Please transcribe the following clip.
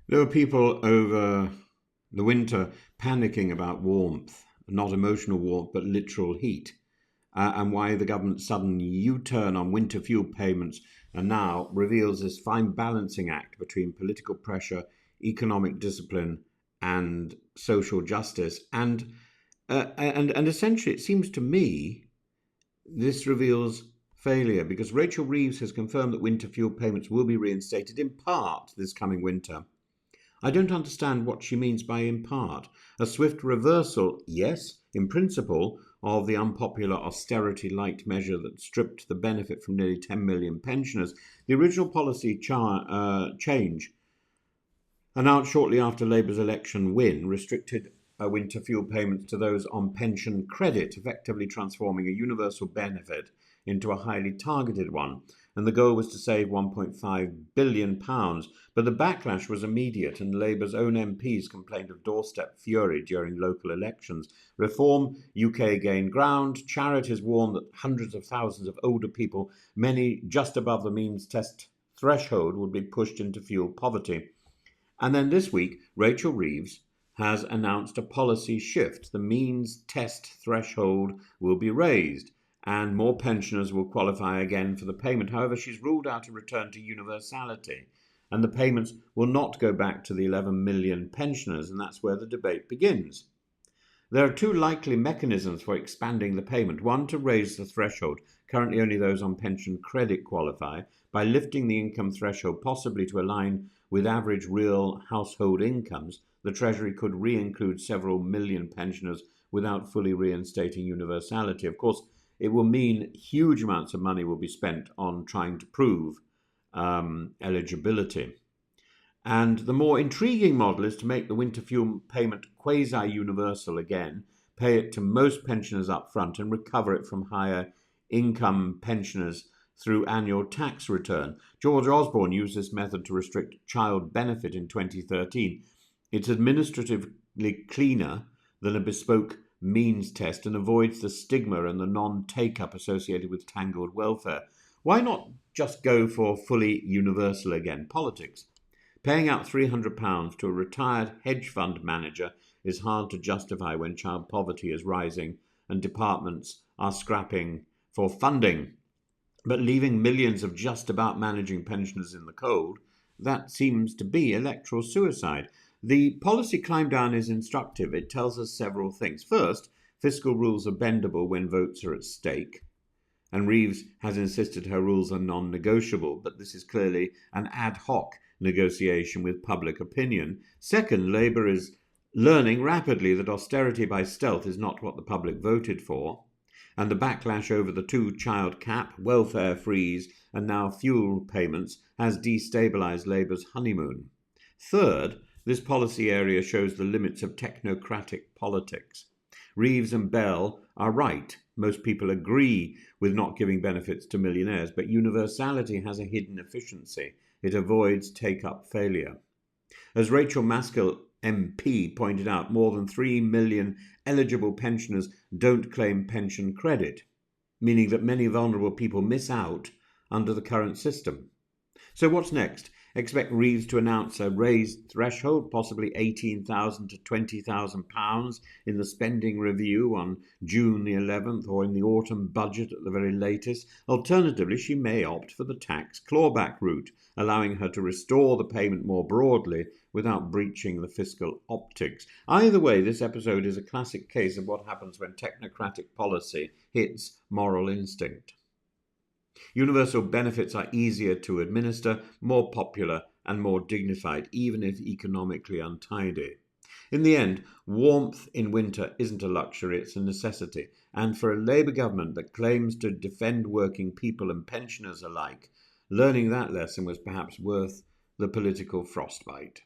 There were people over the winter panicking about warmth, not emotional warmth, but literal heat, and why the government's sudden U-turn on winter fuel payments and now reveals this fine balancing act between political pressure, economic discipline, and social justice. And essentially, it seems to me this reveals failure because Rachel Reeves has confirmed that winter fuel payments will be reinstated in part this coming winter. I don't understand what she means by in part. A swift reversal, yes, in principle, of the unpopular austerity light measure that stripped the benefit from nearly 10 million pensioners. The original policy change, announced shortly after Labour's election win, restricted winter fuel payments to those on pension credit, effectively transforming a universal benefit into a highly targeted one. And the goal was to save £1.5 billion. But the backlash was immediate, and Labour's own MPs complained of doorstep fury during local elections. Reform UK gained ground. Charities warned that hundreds of thousands of older people, many just above the means test threshold, would be pushed into fuel poverty. And then this week, Rachel Reeves has announced a policy shift. The means test threshold will be raised and more pensioners will qualify again for the payment. However, she's ruled out a return to universality, and the payments will not go back to the 11 million pensioners, and that's where the debate begins. There are two likely mechanisms for expanding the payment. One, to raise the threshold. Currently, only those on pension credit qualify. By lifting the income threshold, possibly to align with average real household incomes, the Treasury could re-include several million pensioners without fully reinstating universality. Of course, it will mean huge amounts of money will be spent on trying to prove eligibility. And the more intriguing model is to make the winter fuel payment quasi-universal again, pay it to most pensioners up front and recover it from higher income pensioners through annual tax return. George Osborne used this method to restrict child benefit in 2013. It's administratively cleaner than a bespoke means test and avoids the stigma and the non-take-up associated with tangled welfare. Why not just go for fully universal again? Politics. Paying out £300 to a retired hedge fund manager is hard to justify when child poverty is rising and departments are scrapping for funding. But leaving millions of just about managing pensioners in the cold, that seems to be electoral suicide. The policy climb down is instructive. It tells us several things. First, fiscal rules are bendable when votes are at stake. And Reeves has insisted her rules are non-negotiable, but this is clearly an ad hoc negotiation with public opinion. Second, Labour is learning rapidly that austerity by stealth is not what the public voted for, and the backlash over the two-child cap, welfare freeze, and now fuel payments has destabilised Labour's honeymoon. Third, this policy area shows the limits of technocratic politics. Reeves and Bell are right. Most people agree with not giving benefits to millionaires, but universality has a hidden efficiency. It avoids take-up failure. As Rachel Maskell, MP, pointed out, more than 3 million eligible pensioners don't claim pension credit, meaning that many vulnerable people miss out under the current system. So what's next? Expect Reeves to announce a raised threshold, possibly £18,000 to £20,000 in the spending review on June the 11th or in the autumn budget at the very latest. Alternatively, she may opt for the tax clawback route, allowing her to restore the payment more broadly without breaching the fiscal optics. Either way, this episode is a classic case of what happens when technocratic policy hits moral instinct. Universal benefits are easier to administer, more popular, and more dignified, even if economically untidy. In the end, warmth in winter isn't a luxury, it's a necessity. And for a Labour government that claims to defend working people and pensioners alike, learning that lesson was perhaps worth the political frostbite.